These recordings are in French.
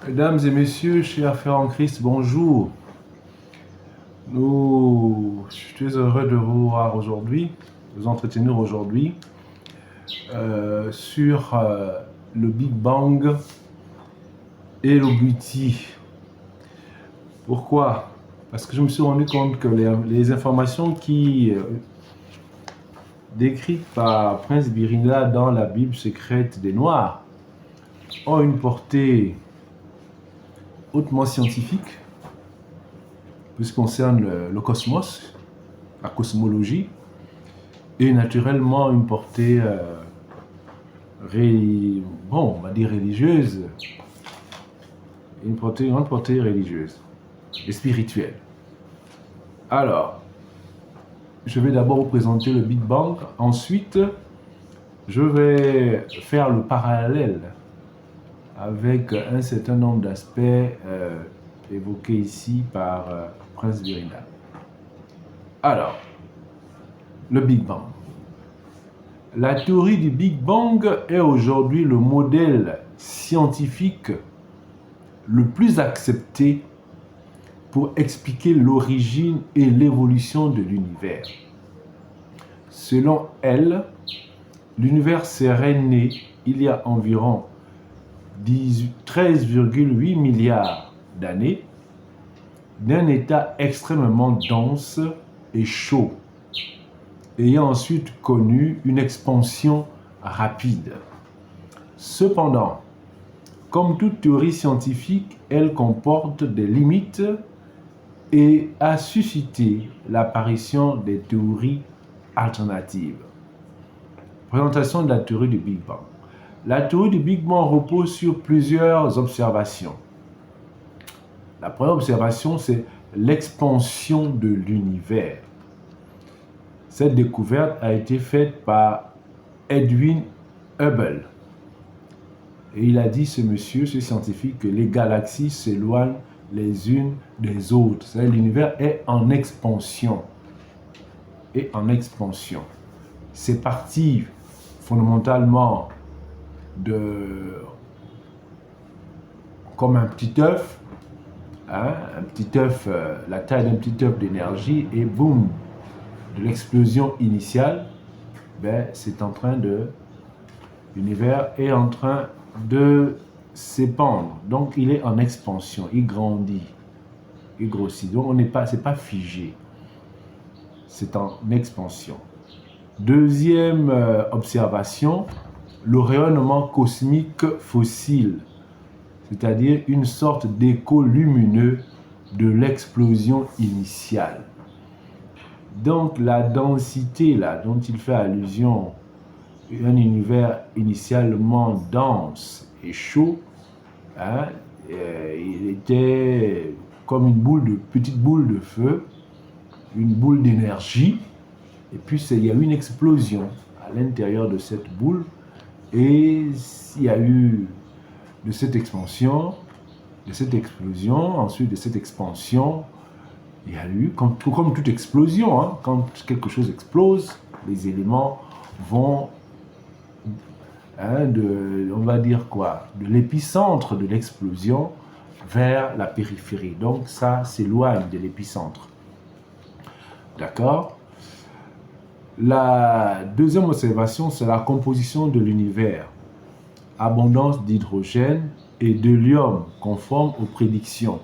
Mesdames et messieurs, chers frères en Christ, bonjour. Je suis heureux de vous voir aujourd'hui, de vous entretenir aujourd'hui sur le Big Bang et l'Obuti. Pourquoi? Parce que je me suis rendu compte que les informations décrites par Prince Birinda dans la Bible secrète des Noirs ont une portée hautement scientifique, puisqu'on concerne le cosmos, la cosmologie, et naturellement une portée, on va dire religieuse, une grande portée religieuse et spirituelle. Alors, je vais d'abord vous présenter le Big Bang, ensuite je vais faire le parallèle avec un certain nombre d'aspects évoqués ici par Prince Birinda. Alors, le Big Bang. La théorie du Big Bang est aujourd'hui le modèle scientifique le plus accepté pour expliquer l'origine et l'évolution de l'univers. Selon elle, l'univers serait né il y a environ 13,8 milliards d'années d'un état extrêmement dense et chaud, ayant ensuite connu une expansion rapide. Cependant, comme toute théorie scientifique, elle comporte des limites et a suscité l'apparition des théories alternatives. Présentation de la théorie du Big Bang. La théorie du Big Bang repose sur plusieurs observations. La première observation, c'est l'expansion de l'univers. Cette découverte a été faite par Edwin Hubble. Et il a dit, ce scientifique, que les galaxies s'éloignent les unes des autres. L'univers est en expansion. C'est parti fondamentalement comme un petit œuf, la taille d'un petit œuf d'énergie, et boum, de l'explosion initiale, l'univers est en train de s'épandre. Donc il est en expansion, il grandit, il grossit. Donc c'est pas figé, c'est en expansion. Deuxième observation, le rayonnement cosmique fossile, c'est-à-dire une sorte d'écho lumineux de l'explosion initiale. Donc la densité là dont il fait allusion, un univers initialement dense et chaud, il était comme une petite boule de feu, une boule d'énergie, et puis il y a eu une explosion à l'intérieur de cette boule, et il y a eu de cette expansion, de cette explosion, ensuite de cette expansion, il y a eu, comme toute explosion, quand quelque chose explose, les éléments vont, on va dire quoi, de l'épicentre de l'explosion vers la périphérie. Donc ça s'éloigne de l'épicentre. D'accord? La deuxième observation, c'est la composition de l'univers. Abondance d'hydrogène et de l'hélium conforme aux prédictions.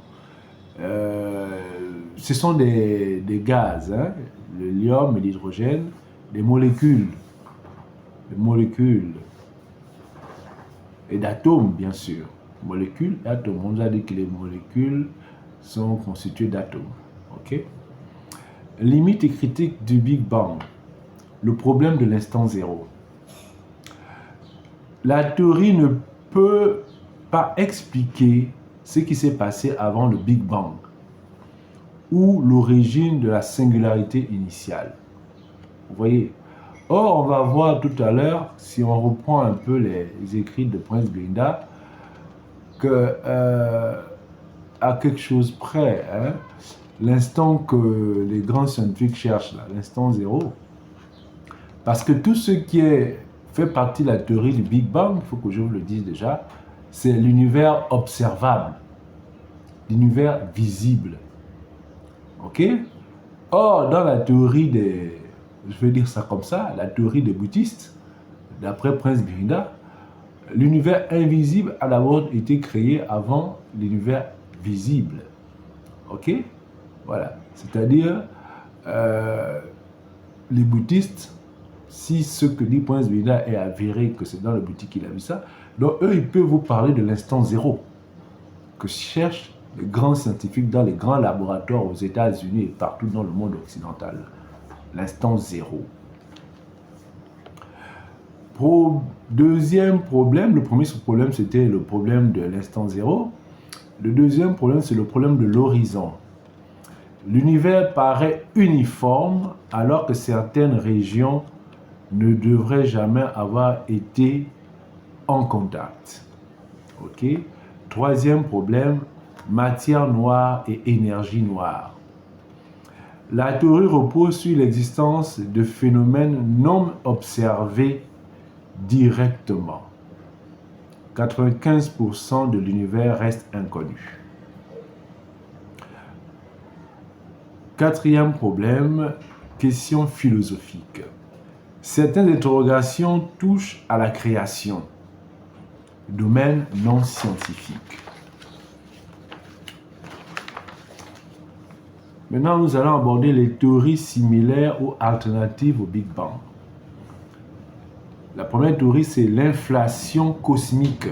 Ce sont des gaz, l'hélium et l'hydrogène, des molécules et d'atomes, bien sûr. Molécules et atomes. On nous a dit que les molécules sont constituées d'atomes. Ok? Limite et critique du Big Bang. Le problème de l'instant zéro. La théorie ne peut pas expliquer ce qui s'est passé avant le Big Bang ou l'origine de la singularité initiale. Vous voyez? Or, on va voir tout à l'heure, si on reprend un peu les écrits de Prince Birinda, que à quelque chose près, l'instant que les grands scientifiques cherchent, l'instant zéro, parce que tout ce qui fait partie de la théorie du Big Bang, il faut que je vous le dise déjà, c'est l'univers observable, l'univers visible. Ok? Or, dans la théorie des, je vais dire ça comme ça, la théorie des bouddhistes, d'après Prince Birida, l'univers invisible a d'abord été créé avant l'univers visible. Ok? Voilà. C'est-à-dire, les bouddhistes, si ce que dit Prince Birida est avéré, que c'est dans le bouddhisme qu'il a vu ça, donc eux, ils peuvent vous parler de l'instant zéro, que cherchent les grands scientifiques dans les grands laboratoires aux États-Unis et partout dans le monde occidental. L'instant zéro. Deuxième problème, le premier problème c'était le problème de l'instant zéro. Le deuxième problème c'est le problème de l'horizon. L'univers paraît uniforme alors que certaines régions ne devraient jamais avoir été en contact. Ok. Troisième problème, matière noire et énergie noire. La théorie repose sur l'existence de phénomènes non observés directement. 95% de l'univers reste inconnu. Quatrième problème, question philosophique. Certaines interrogations touchent à la création, domaine non scientifique. Maintenant, nous allons aborder les théories similaires ou alternatives au Big Bang. La première théorie, c'est l'inflation cosmique.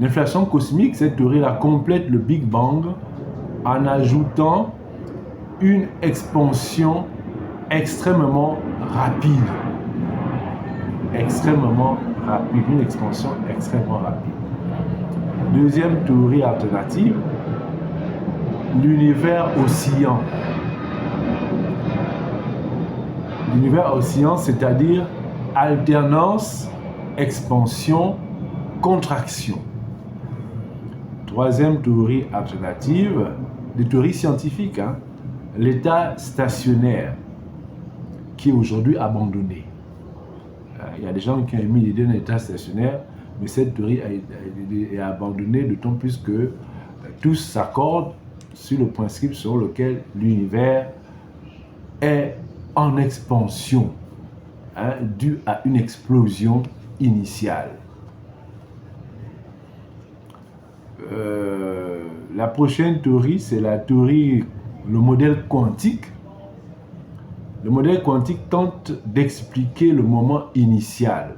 L'inflation cosmique, cette théorie-là complète le Big Bang en ajoutant une expansion extrêmement rapide. Une expansion extrêmement rapide. Deuxième théorie alternative, l'univers oscillant. L'univers oscillant, c'est-à-dire alternance, expansion, contraction. Troisième théorie alternative, des théories scientifiques, l'état stationnaire, qui est aujourd'hui abandonné. Il y a des gens qui ont émis l'idée d'un état stationnaire, mais cette théorie est abandonnée, d'autant plus que tous s'accordent sur le principe sur lequel l'univers est en expansion, dû à une explosion initiale. La prochaine théorie, c'est la théorie, le modèle quantique. Le modèle quantique tente d'expliquer le moment initial.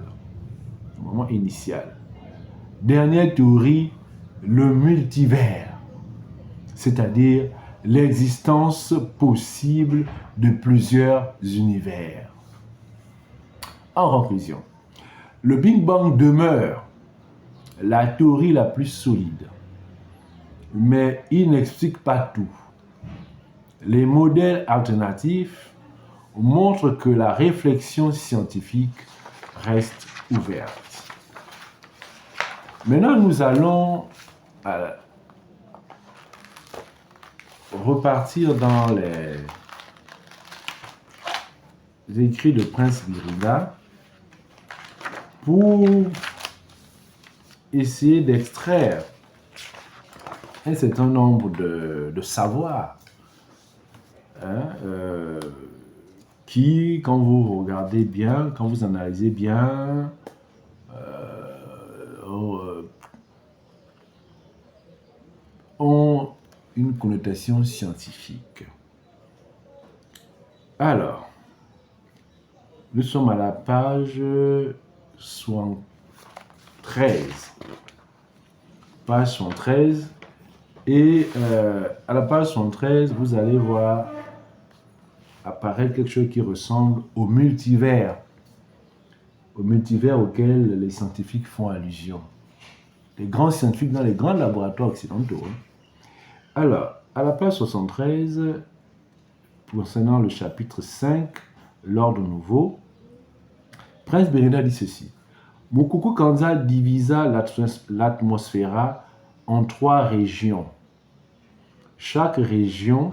Dernière théorie, le multivers, c'est-à-dire l'existence possible de plusieurs univers. En conclusion, le Big Bang demeure la théorie la plus solide, mais il n'explique pas tout. Les modèles alternatifs montrent que la réflexion scientifique reste ouverte. Maintenant, nous allons repartir dans les écrits de Prince Birida pour essayer d'extraire un certain nombre de savoirs qui, quand vous regardez bien, quand vous analysez bien, ont une connotation scientifique. Alors, nous sommes à la page 73. Page 73. Et à la page 73, vous allez voir apparaître quelque chose qui ressemble au multivers auquel les scientifiques font allusion. Les grands scientifiques dans les grands laboratoires occidentaux. Alors, à la page 73, concernant le chapitre 5, l'ordre nouveau, Prince Birida dit ceci. Mukuku Kanza divisa l'atmosphère en 3 régions. Chaque région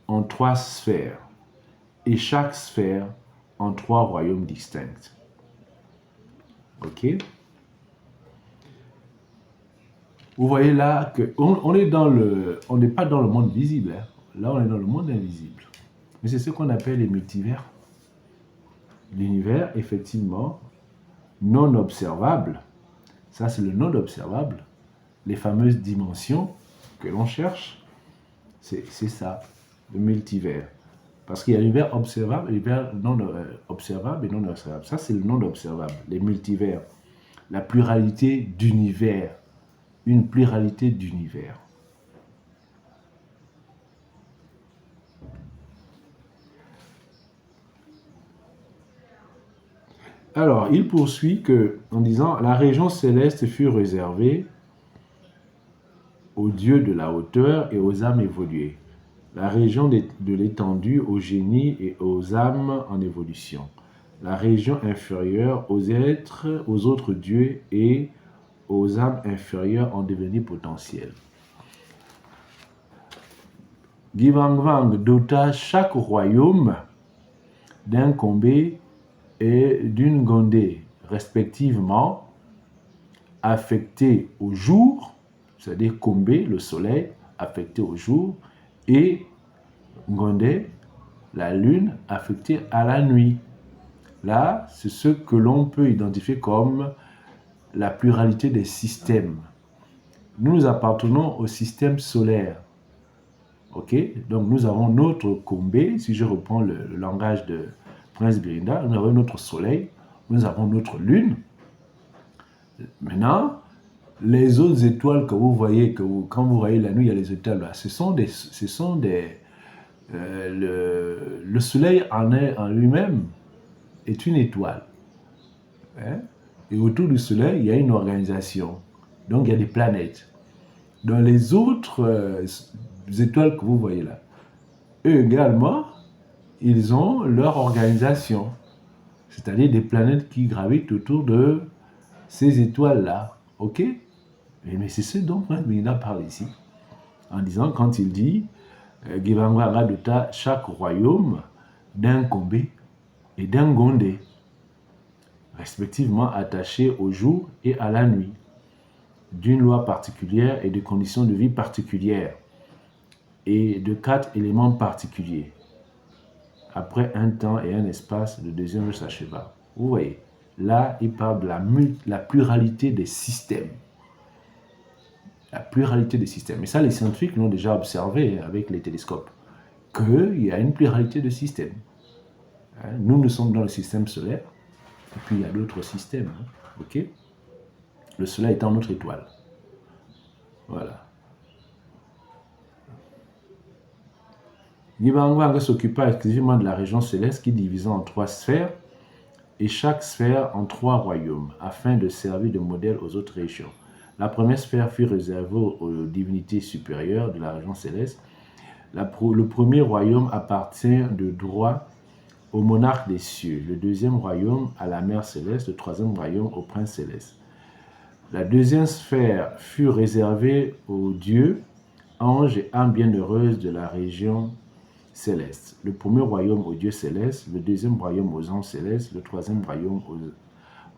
en 3 sphères et chaque sphère en 3 royaumes distincts. Ok? Vous voyez là qu'on est on n'est pas dans le monde visible. Hein. Là, on est dans le monde invisible. Mais c'est ce qu'on appelle les multivers. L'univers, effectivement, non observable. Ça, c'est le non observable. Les fameuses dimensions que l'on cherche, c'est ça, le multivers. Parce qu'il y a l'univers observable et l'univers non observable et non observable. Ça, c'est le non observable, les multivers. La pluralité d'univers. Une pluralité d'univers. Alors, il poursuit en disant « La région céleste fut réservée aux dieux de la hauteur et aux âmes évoluées. La région de l'étendue aux génies et aux âmes en évolution. La région inférieure aux êtres, aux autres dieux et aux âmes inférieures en devenir potentiel. » Givangvang dota chaque royaume d'un Kombé et d'une Gondé, respectivement, affectés au jour, c'est-à-dire Kombé, le soleil, affecté au jour, et Gondé, la lune, affectée à la nuit. Là, c'est ce que l'on peut identifier comme la pluralité des systèmes. Nous appartenons au système solaire. Ok, donc nous avons notre Kombé, si je reprends le langage de Prince Birinda, nous avons notre soleil, nous avons notre lune. Maintenant, les autres étoiles que vous voyez, quand vous voyez la nuit, il y a les étoiles là, le soleil en lui-même est une étoile. Hein? Et autour du soleil, il y a une organisation. Donc il y a des planètes. Dans les autres étoiles que vous voyez là, eux également, ils ont leur organisation, c'est-à-dire des planètes qui gravitent autour de ces étoiles-là. Ok? Mais c'est ce dont Prince Birinda parle ici, en disant, quand il dit Givangvanga dota chaque royaume d'un Kombé et d'un Gondé, respectivement attachés au jour et à la nuit, d'une loi particulière et de conditions de vie particulières, et de 4 éléments particuliers. Après un temps et un espace, le deuxième s'acheva. Vous voyez, là, il parle de la pluralité des systèmes. La pluralité des systèmes. Et ça, les scientifiques l'ont déjà observé avec les télescopes, qu'il y a une pluralité de systèmes. Nous, nous sommes dans le système solaire, et puis il y a d'autres systèmes. Ok? Le soleil étant notre étoile. Voilà. Givangvanga s'occupa exclusivement de la région céleste qui divisait en 3 sphères et chaque sphère en 3 royaumes afin de servir de modèle aux autres régions. La première sphère fut réservée aux divinités supérieures de la région céleste. Le premier royaume appartient de droit au monarque des cieux, le deuxième royaume à la mère céleste, le troisième royaume au prince céleste. La deuxième sphère fut réservée aux dieux, anges et âmes bienheureuses de la région céleste. Le premier royaume aux dieux célestes, le deuxième royaume aux anges célestes, le troisième royaume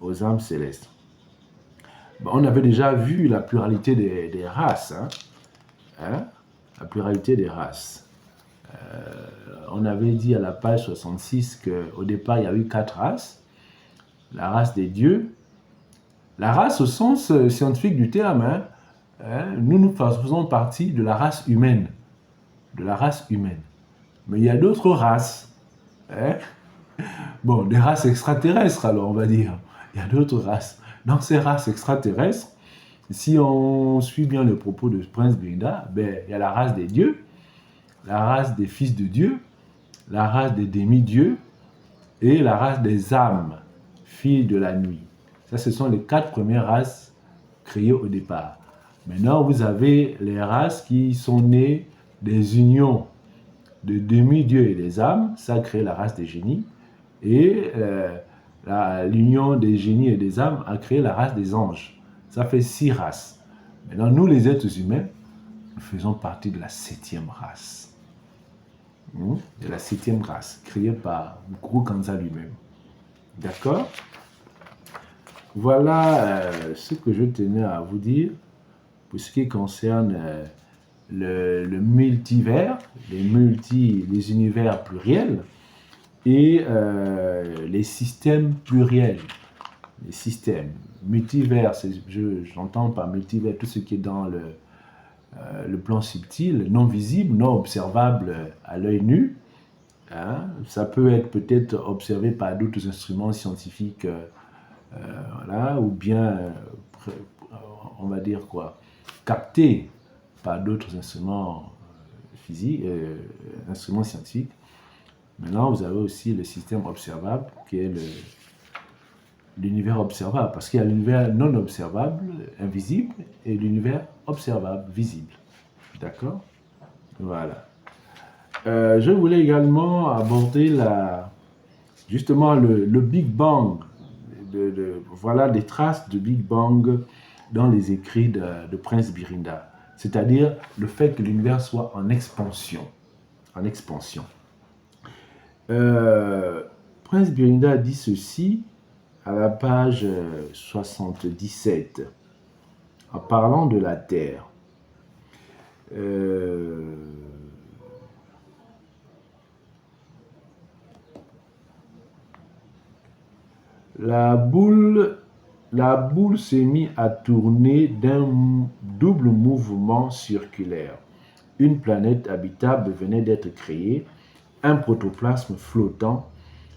aux âmes célestes. On avait déjà vu la pluralité des races. La pluralité des races. On avait dit à la page 66 qu'au départ, il y a eu 4 races. La race des dieux. La race au sens scientifique du terme. Nous faisons partie de la race humaine. De la race humaine. Mais il y a d'autres races. Bon, des races extraterrestres, alors on va dire. Il y a d'autres races. Dans ces races extraterrestres, si on suit bien le propos de Prince Birinda, il y a la race des dieux, la race des fils de Dieu, la race des demi-dieux et la race des âmes, filles de la nuit. Ça, ce sont les 4 premières races créées au départ. Maintenant, vous avez les races qui sont nées des unions de demi-dieux et des âmes, ça crée la race des génies, et l'union des génies et des âmes a créé la race des anges. Ça fait 6 races. Maintenant, nous les êtres humains, nous faisons partie de la 7e race. De la 7e race, créée par Guru Kansa lui-même. D'accord? Voilà ce que je tenais à vous dire pour ce qui concerne le multivers, les univers pluriels et les systèmes pluriels. Les systèmes. Multivers, j'entends par multivers tout ce qui est dans le plan subtil, non visible, non observable à l'œil nu. Hein? Ça peut être peut-être observé par d'autres instruments scientifiques, voilà, ou bien, on va dire quoi, capté par d'autres instruments physiques, instruments scientifiques. Maintenant, vous avez aussi le système observable, qui est l'univers observable, parce qu'il y a l'univers non observable, invisible, et l'univers observable, visible. D'accord? Voilà. Je voulais également aborder justement le Big Bang. Voilà des traces de Big Bang dans les écrits de Prince Birinda. C'est-à-dire le fait que l'univers soit en expansion. En expansion. Prince Birinda dit ceci à la page 77, en parlant de la Terre. La boule s'est mise à tourner d'un double mouvement circulaire. Une planète habitable venait d'être créée, un protoplasme flottant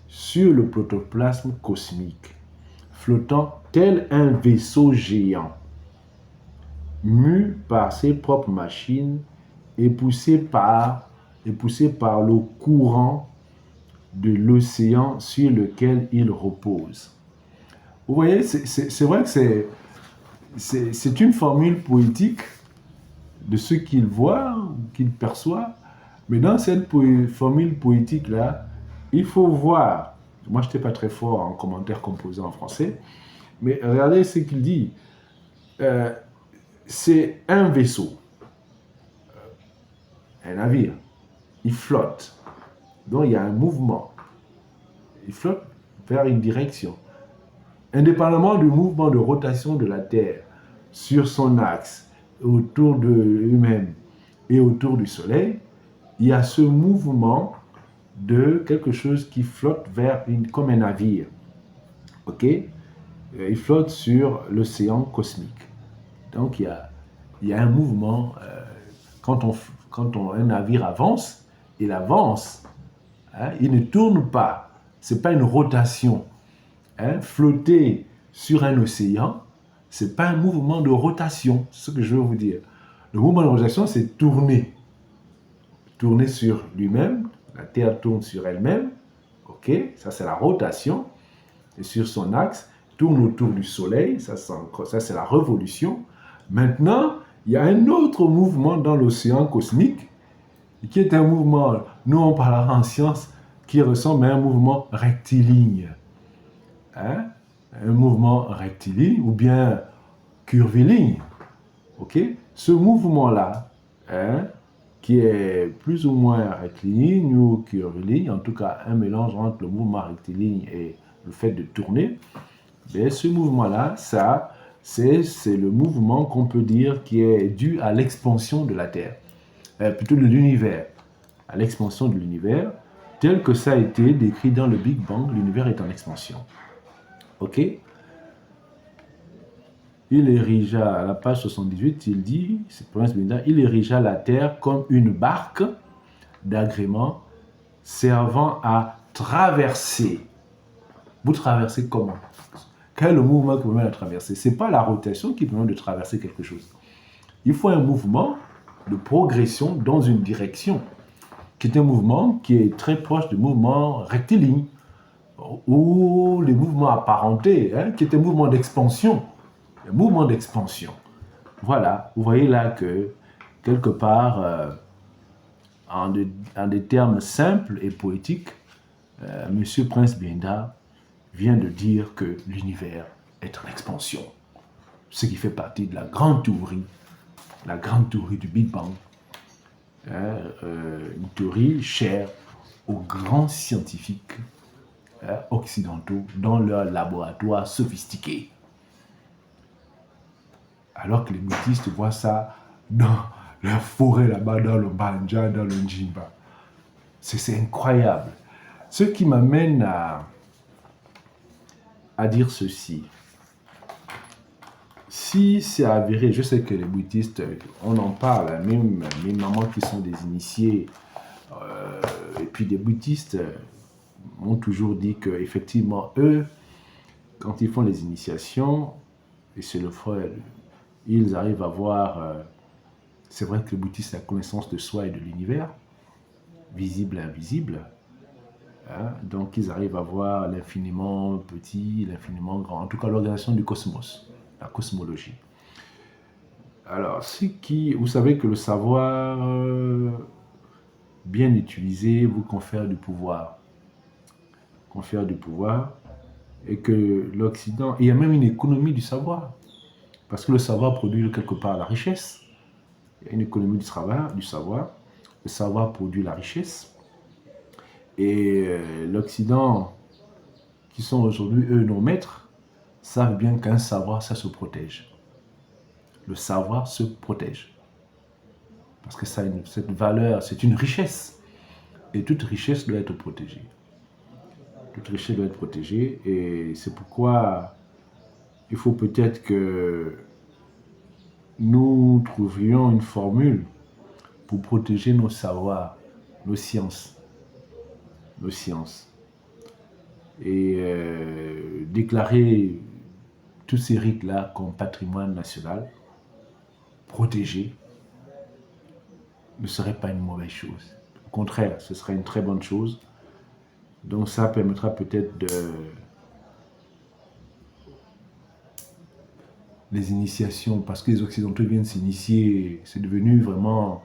sur le protoplasme cosmique, flottant tel un vaisseau géant, mu par ses propres machines et poussé par le courant de l'océan sur lequel il repose. Vous voyez, c'est vrai que c'est une formule poétique de ce qu'il voit, qu'il perçoit, mais dans cette formule poétique-là, il faut voir, moi je n'étais pas très fort en commentaires composés en français, mais regardez ce qu'il dit. C'est un vaisseau, un navire, il flotte, donc il y a un mouvement, il flotte vers une direction. Indépendamment du mouvement de rotation de la Terre sur son axe, autour de lui-même et autour du Soleil, il y a ce mouvement de quelque chose qui flotte comme un navire. Ok? Il flotte sur l'océan cosmique. Donc il y a un mouvement. Quand un navire avance, il avance. Hein, il ne tourne pas. Ce n'est pas une rotation. Hein, flotter sur un océan, ce n'est pas un mouvement de rotation. C'est ce que je veux vous dire. Le mouvement de rotation, c'est tourner. Tourner sur lui-même. La Terre tourne sur elle-même. Ok, ça c'est la rotation. Et sur son axe, tourne autour du Soleil. Ça c'est la révolution. Maintenant, il y a un autre mouvement dans l'océan cosmique qui est un mouvement, nous on parlera en science, qui ressemble à un mouvement rectiligne. Hein? Un mouvement rectiligne ou bien curviligne. Ok? Ce mouvement-là, hein, qui est plus ou moins rectiligne ou curviligne, en tout cas un mélange entre le mouvement rectiligne et le fait de tourner, bien, ce mouvement-là, c'est le mouvement qu'on peut dire qui est dû à l'expansion de la Terre, plutôt de l'univers, à l'expansion de l'univers, tel que ça a été décrit dans le Big Bang, l'univers est en expansion. Ok? Il érigea, à la page 78, il dit, c'est Prince Birinda, il érigea la Terre comme une barque d'agrément servant à traverser. Vous traversez comment? Quel est le mouvement qui permet de traverser? Ce n'est pas la rotation qui permet de traverser quelque chose. Il faut un mouvement de progression dans une direction, qui est un mouvement qui est très proche du mouvement rectiligne, ou les mouvements apparentés, hein, qui est un mouvement d'expansion. Un mouvement d'expansion. Voilà, vous voyez là que, quelque part, en des termes simples et poétiques, M. Prince Birinda vient de dire que l'univers est en expansion. Ce qui fait partie de la grande théorie du Big Bang. Une théorie chère aux grands scientifiques occidentaux dans leurs laboratoires sophistiqués. Alors que les bouddhistes voient ça dans la forêt là-bas, dans le Banja, dans le Njimba. C'est incroyable. Ce qui m'amène à dire ceci. Si c'est avéré, je sais que les bouddhistes, on en parle, hein, même mes mamans qui sont des initiés, et puis des bouddhistes m'ont toujours dit qu'effectivement, eux, quand ils font les initiations, et c'est le frère, ils arrivent à voir, c'est vrai que le bouddhiste a la connaissance de soi et de l'univers, visible et invisible, hein, donc ils arrivent à voir l'infiniment petit, l'infiniment grand, en tout cas l'organisation du cosmos, la cosmologie. Alors, vous savez que le savoir bien utilisé vous confère du pouvoir. Confère du pouvoir. Et que l'Occident, il y a même une économie du savoir. Parce que le savoir produit quelque part la richesse. Il y a une économie du savoir. Le savoir produit la richesse. Et l'Occident, qui sont aujourd'hui, eux, nos maîtres, savent bien qu'un savoir, ça se protège. Le savoir se protège. Parce que ça a cette valeur, c'est une richesse. Et toute richesse doit être protégée. Toute richesse doit être protégée. Et c'est pourquoi il faut peut-être que nous trouvions une formule pour protéger nos savoirs, nos sciences. Nos sciences. Et déclarer tous ces rites-là comme patrimoine national, protégé, ne serait pas une mauvaise chose. Au contraire, ce serait une très bonne chose. Donc ça permettra peut-être de... les initiations, parce que les Occidentaux viennent s'initier, c'est devenu vraiment,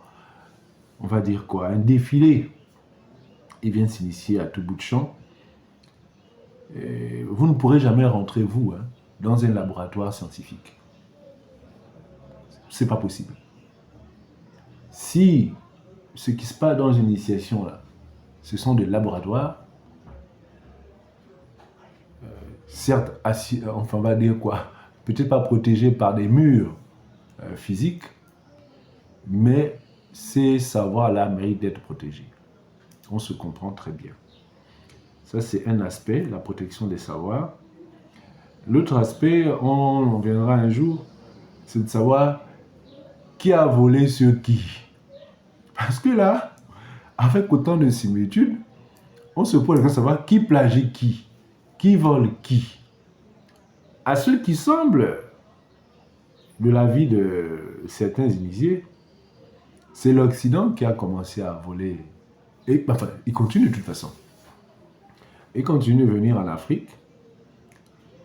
on va dire quoi, un défilé. Ils viennent s'initier à tout bout de champ. Et vous ne pourrez jamais rentrer, vous, hein, dans un laboratoire scientifique. C'est pas possible. Si ce qui se passe dans une initiation, là, ce sont des laboratoires, certes, enfin, on va dire quoi, peut-être pas protégés par des murs physiques, mais ces savoirs-là méritent d'être protégés. On se comprend très bien. Ça, c'est un aspect, la protection des savoirs. L'autre aspect, on viendra un jour, c'est de savoir qui a volé sur qui. Parce que là, avec autant de similitudes, on se pose la question de savoir qui plagie qui vole qui. À ce qui semble, de l'avis de certains initiés, c'est l'Occident qui a commencé à voler. Et enfin, il continue de toute façon. Il continue de venir en Afrique,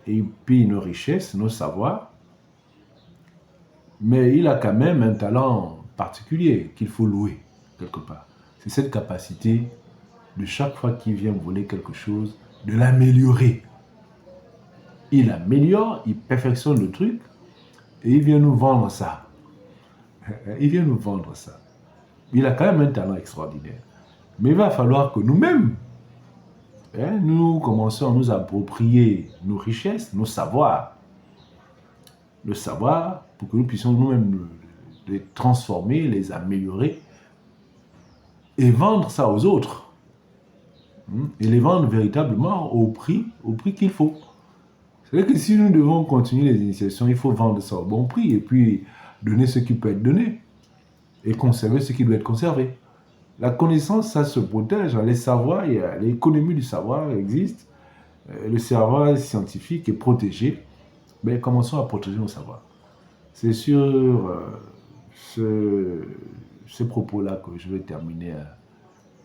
et il pille nos richesses, nos savoirs, mais il a quand même un talent particulier qu'il faut louer quelque part. C'est cette capacité de chaque fois qu'il vient voler quelque chose, de l'améliorer. Il améliore, il perfectionne le truc, et il vient nous vendre ça. Il vient nous vendre ça. Il a quand même un talent extraordinaire. Mais il va falloir que nous-mêmes, nous commençons à nous approprier nos richesses, nos savoirs. Le savoir pour que nous puissions nous-mêmes les transformer, les améliorer et vendre ça aux autres. Et les vendre véritablement au prix qu'il faut. C'est-à-dire que si nous devons continuer les initiations, il faut vendre ça au bon prix et puis donner ce qui peut être donné et conserver ce qui doit être conservé. La connaissance, ça se protège. Les savoirs, l'économie du savoir existe. Le savoir scientifique est protégé. Mais commençons à protéger nos savoirs. C'est sur ces propos-là que je vais terminer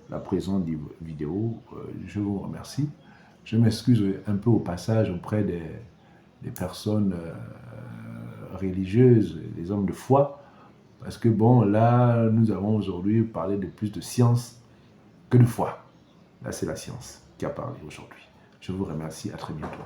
la présente vidéo. Je vous remercie. Je m'excuse un peu au passage auprès des personnes religieuses, des hommes de foi, parce que bon, là, nous avons aujourd'hui parlé de plus de science que de foi. Là, c'est la science qui a parlé aujourd'hui. Je vous remercie, à très bientôt.